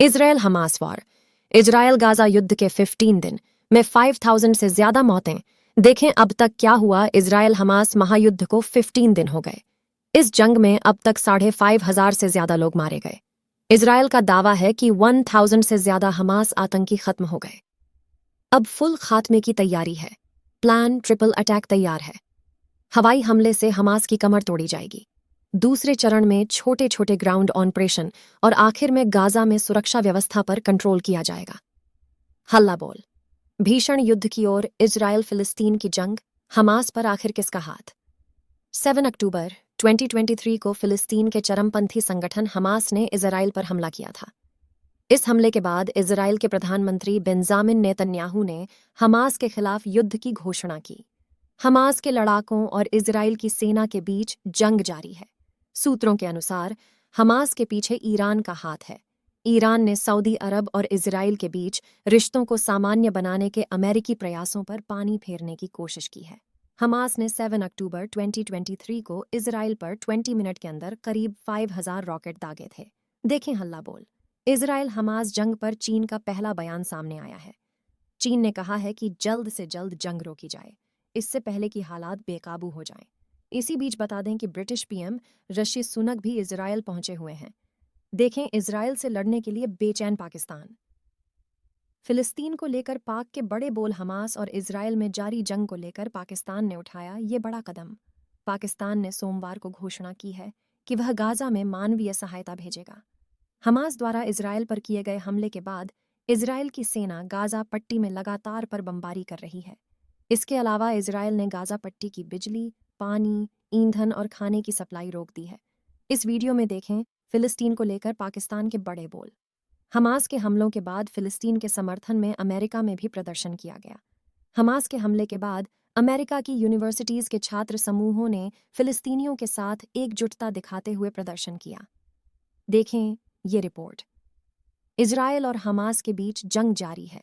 Israel Hamas war. Israel Gaza युद्ध के 15 दिन में 5,000 से ज्यादा मौतें। देखें अब तक क्या हुआ। इजरायल हमास महायुद्ध को 15 दिन हो गए। इस जंग में अब तक 5,500 से ज्यादा लोग मारे गए। इजरायल का दावा है कि 1,000 से ज्यादा हमास आतंकी खत्म हो गए। अब फुल खात्मे की तैयारी है। प्लान ट्रिपल अटैक तैयार है। हवाई हमले से हमास की कमर तोड़ी जाएगी। दूसरे चरण में छोटे छोटे ग्राउंड ऑपरेशन और आखिर में गाजा में सुरक्षा व्यवस्था पर कंट्रोल किया जाएगा। हल्ला बोल। भीषण युद्ध की ओर इजरायल फिलिस्तीन की जंग। हमास पर आखिर किसका हाथ। 7 अक्टूबर 2023 को फिलिस्तीन के चरमपंथी संगठन हमास ने इजरायल पर हमला किया था। इस हमले के बाद इजरायल के प्रधानमंत्री बेंजामिन नेतन्याहू ने हमास के खिलाफ युद्ध की घोषणा की। हमास के लड़ाकों और इजरायल की सेना के बीच जंग जारी है। सूत्रों के अनुसार हमास के पीछे ईरान का हाथ है। ईरान ने सऊदी अरब और इजरायल के बीच रिश्तों को सामान्य बनाने के अमेरिकी प्रयासों पर पानी फेरने की कोशिश की है। हमास ने 7 अक्टूबर 2023 को इजरायल पर 20 मिनट के अंदर करीब 5,000 रॉकेट दागे थे। देखें हल्ला बोल। इजरायल हमास जंग पर चीन का पहला बयान सामने आया है। चीन ने कहा है कि जल्द से जल्द जंग रोकी जाए, इससे पहले कि हालात बेकाबू हो जाएं। इसी बीच बता दें कि ब्रिटिश पीएम ऋषि सुनक भी इजरायल पहुंचे हुए हैं। देखें इजरायल से लड़ने के लिए बेचैन पाकिस्तान। फिलिस्तीन को लेकर पाक के बड़े बोल। हमास और इजरायल में जारी जंग को लेकर पाकिस्तान ने उठाया ये बड़ा कदम। पाकिस्तान ने सोमवार को घोषणा की है कि वह गाजा में मानवीय सहायता भेजेगा। हमास द्वारा इजरायल पर किए गए हमले के बाद इजरायल की सेना गाजा पट्टी में लगातार पर बमबारी कर रही है। इसके अलावा इजरायल ने गाजा पट्टी की बिजली, पानी, ईंधन और खाने की सप्लाई रोक दी है। इस वीडियो में देखें फिलिस्तीन को लेकर पाकिस्तान के बड़े बोल। हमास के हमलों के बाद फिलिस्तीन के समर्थन में अमेरिका में भी प्रदर्शन किया गया। हमास के हमले के बाद अमेरिका की यूनिवर्सिटीज के छात्र समूहों ने फिलिस्तीनियों के साथ एकजुटता दिखाते हुए प्रदर्शन किया। देखें ये रिपोर्ट। इजरायल और हमास के बीच जंग जारी है।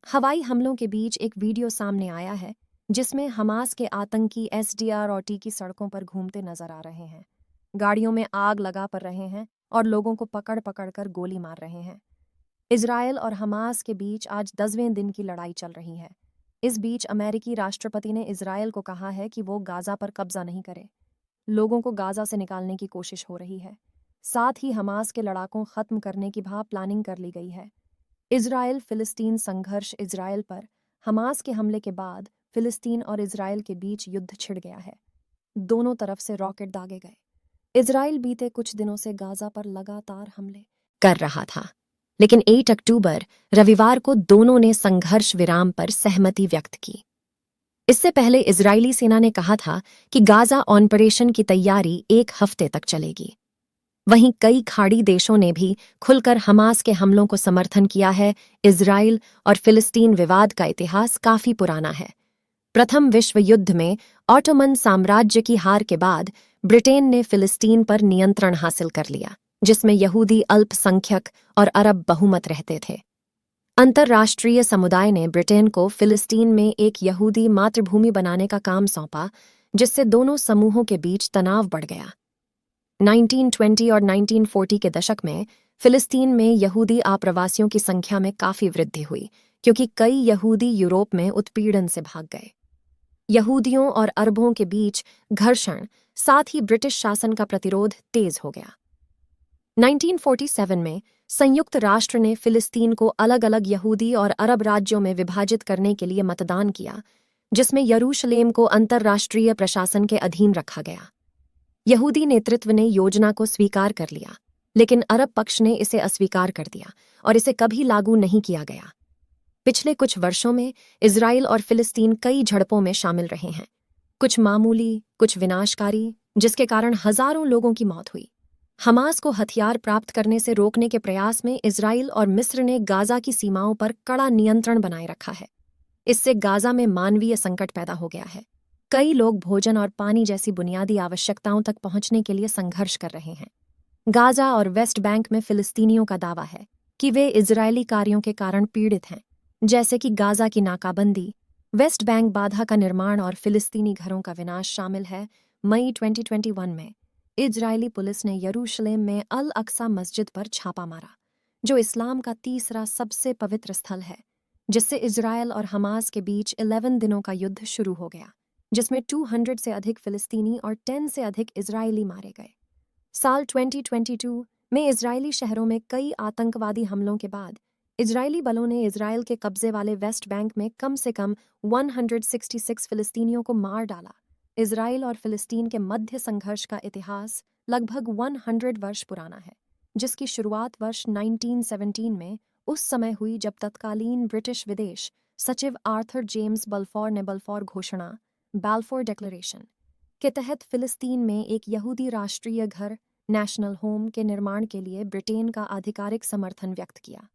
हवाई हमलों के बीच एक वीडियो सामने आया है जिसमें हमास के आतंकी SDR और T की सड़कों पर घूमते नजर आ रहे हैं। गाड़ियों में आग लगा पर रहे हैं और लोगों को पकड़ पकड़ कर गोली मार रहे हैं। इजरायल और हमास के बीच आज 10वें दिन की लड़ाई चल रही है। इस बीच अमेरिकी राष्ट्रपति ने इजरायल को कहा है कि वो गाजा पर कब्जा नहीं करे। लोगों को गाजा से निकालने की कोशिश हो रही है। साथ ही हमास के लड़ाकों खत्म करने की प्लानिंग कर ली गई है। इजरायल फिलिस्तीन संघर्ष। इजरायल पर हमास के हमले के बाद फिलिस्तीन और इजरायल के बीच युद्ध छिड़ गया है। दोनों तरफ से रॉकेट दागे गए। इजरायल बीते कुछ दिनों से गाजा पर लगातार हमले कर रहा था, लेकिन 8 अक्टूबर रविवार को दोनों ने संघर्ष विराम पर सहमति व्यक्त की। इससे पहले इजरायली सेना ने कहा था कि गाजा ऑपरेशन की तैयारी 1 हफ्ते तक चलेगी। वहीं कई खाड़ी देशों ने भी खुलकर हमास के हमलों को समर्थन किया है। इजरायल और फिलिस्तीन विवाद का इतिहास काफी पुराना है। प्रथम विश्व युद्ध में ऑटोमन साम्राज्य की हार के बाद ब्रिटेन ने फिलिस्तीन पर नियंत्रण हासिल कर लिया, जिसमें यहूदी अल्पसंख्यक और अरब बहुमत रहते थे। अंतर्राष्ट्रीय समुदाय ने ब्रिटेन को फिलिस्तीन में एक यहूदी मातृभूमि बनाने का काम सौंपा, जिससे दोनों समूहों के बीच तनाव बढ़ गया। 1920 और 1940 के दशक में फिलिस्तीन में यहूदी आप्रवासियों की संख्या में काफी वृद्धि हुई, क्योंकि कई यहूदी यूरोप में उत्पीड़न से भाग गए। यहूदियों और अरबों के बीच घर्षण, साथ ही ब्रिटिश शासन का प्रतिरोध तेज हो गया। 1947 में संयुक्त राष्ट्र ने फिलिस्तीन को अलग अलग यहूदी और अरब राज्यों में विभाजित करने के लिए मतदान किया, जिसमें यरूशलेम को अंतर्राष्ट्रीय प्रशासन के अधीन रखा गया। यहूदी नेतृत्व ने योजना को स्वीकार कर लिया, लेकिन अरब पक्ष ने इसे अस्वीकार कर दिया और इसे कभी लागू नहीं किया गया। पिछले कुछ वर्षों में इजरायल और फिलिस्तीन कई झड़पों में शामिल रहे हैं, कुछ मामूली, कुछ विनाशकारी, जिसके कारण हजारों लोगों की मौत हुई। हमास को हथियार प्राप्त करने से रोकने के प्रयास में इजरायल और मिस्र ने गाजा की सीमाओं पर कड़ा नियंत्रण बनाए रखा है। इससे गाजा में मानवीय संकट पैदा हो गया है। कई लोग भोजन और पानी जैसी बुनियादी आवश्यकताओं तक पहुंचने के लिए संघर्ष कर रहे हैं। गाजा और वेस्ट बैंक में फिलिस्तीनियों का दावा है कि वे इजरायली कार्यों के कारण पीड़ित हैं, जैसे कि गाजा की नाकाबंदी, वेस्ट बैंक बाधा का निर्माण और फिलिस्तीनी घरों का विनाश शामिल है। मई 2021 में इजरायली पुलिस ने यरूशलेम में अल अक्सा मस्जिद पर छापा मारा, जो इस्लाम का तीसरा सबसे पवित्र स्थल है, जिससे इजरायल और हमास के बीच 11 दिनों का युद्ध शुरू हो गया, जिसमें 200 से अधिक फिलिस्तीनी और 10 से अधिक इजरायली मारे गए। साल 2022 में इजरायली शहरों में कई आतंकवादी हमलों के बाद इजरायली बलों ने इजरायल के कब्जे वाले वेस्ट बैंक में कम से कम 166 फिलिस्तीनियों को मार डाला। इजरायल और फिलिस्तीन के मध्य संघर्ष का इतिहास लगभग 100 वर्ष पुराना है, जिसकी शुरुआत वर्ष 1917 में उस समय हुई जब तत्कालीन ब्रिटिश विदेश सचिव आर्थर जेम्स बल्फोर ने बल्फोर घोषणा बाल्फोर डिक्लेरेशन के तहत फिलिस्तीन में एक यहूदी राष्ट्रीय घर नेशनल होम के निर्माण के लिए ब्रिटेन का आधिकारिक समर्थन व्यक्त किया।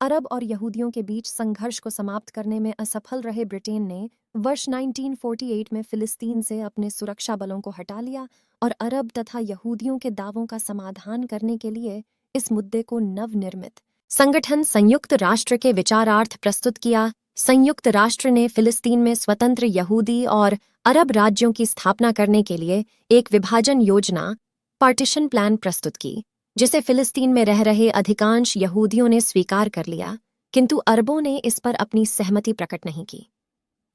अरब और यहूदियों के बीच संघर्ष को समाप्त करने में असफल रहे ब्रिटेन ने वर्ष 1948 में फिलिस्तीन से अपने सुरक्षा बलों को हटा लिया और अरब तथा यहूदियों के दावों का समाधान करने के लिए इस मुद्दे को नवनिर्मित संगठन संयुक्त राष्ट्र के विचारार्थ प्रस्तुत किया। संयुक्त राष्ट्र ने फिलिस्तीन में स्वतंत्र यहूदी और अरब राज्यों की स्थापना करने के लिए एक विभाजन योजना पार्टीशन प्लान प्रस्तुत की, जिसे फिलिस्तीन में रह रहे अधिकांश यहूदियों ने स्वीकार कर लिया, किंतु अरबों ने इस पर अपनी सहमति प्रकट नहीं की।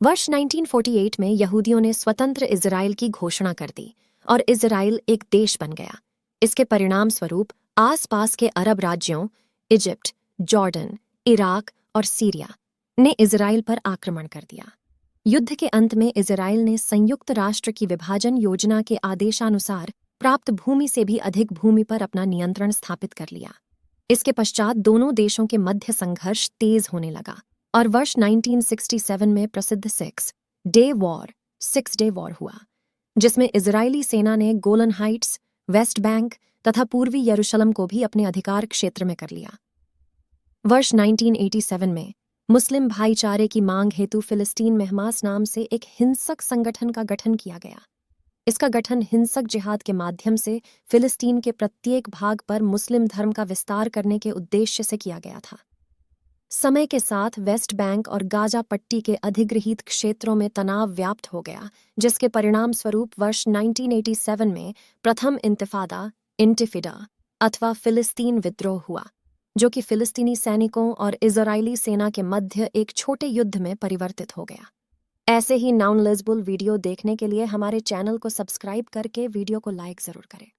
वर्ष 1948 में यहूदियों ने स्वतंत्र इजराइल की घोषणा कर दी और इजराइल एक देश बन गया। इसके परिणाम स्वरूप आसपास के अरब राज्यों इजिप्ट, जॉर्डन, इराक और सीरिया ने इजराइल पर आक्रमण कर दिया। युद्ध के अंत में इजराइल ने संयुक्त राष्ट्र की विभाजन योजना के आदेशानुसार प्राप्त भूमि से भी अधिक भूमि पर अपना नियंत्रण स्थापित कर लिया। इसके पश्चात दोनों देशों के मध्य संघर्ष तेज होने लगा और वर्ष 1967 में प्रसिद्ध सिक्स डे वॉर हुआ, जिसमें इजरायली सेना ने गोलन हाइट्स, वेस्ट बैंक तथा पूर्वी यरूशलेम को भी अपने अधिकार क्षेत्र में कर लिया। वर्ष 1987 में मुस्लिम भाईचारे की मांग हेतु फिलिस्तीन में हमास नाम से एक हिंसक संगठन का गठन किया गया। इसका गठन हिंसक जिहाद के माध्यम से फिलिस्तीन के प्रत्येक भाग पर मुस्लिम धर्म का विस्तार करने के उद्देश्य से किया गया था। समय के साथ वेस्ट बैंक और गाजा पट्टी के अधिगृहीत क्षेत्रों में तनाव व्याप्त हो गया, जिसके परिणाम स्वरूप वर्ष 1987 में प्रथम इंतिफादा अथवा फिलिस्तीन विद्रोह हुआ, जो कि फिलिस्तीनी सैनिकों और इजरायली सेना के मध्य एक छोटे युद्ध में परिवर्तित हो गया। ऐसे ही नॉन-लेजिबल वीडियो देखने के लिए हमारे चैनल को सब्सक्राइब करके वीडियो को लाइक जरूर करें।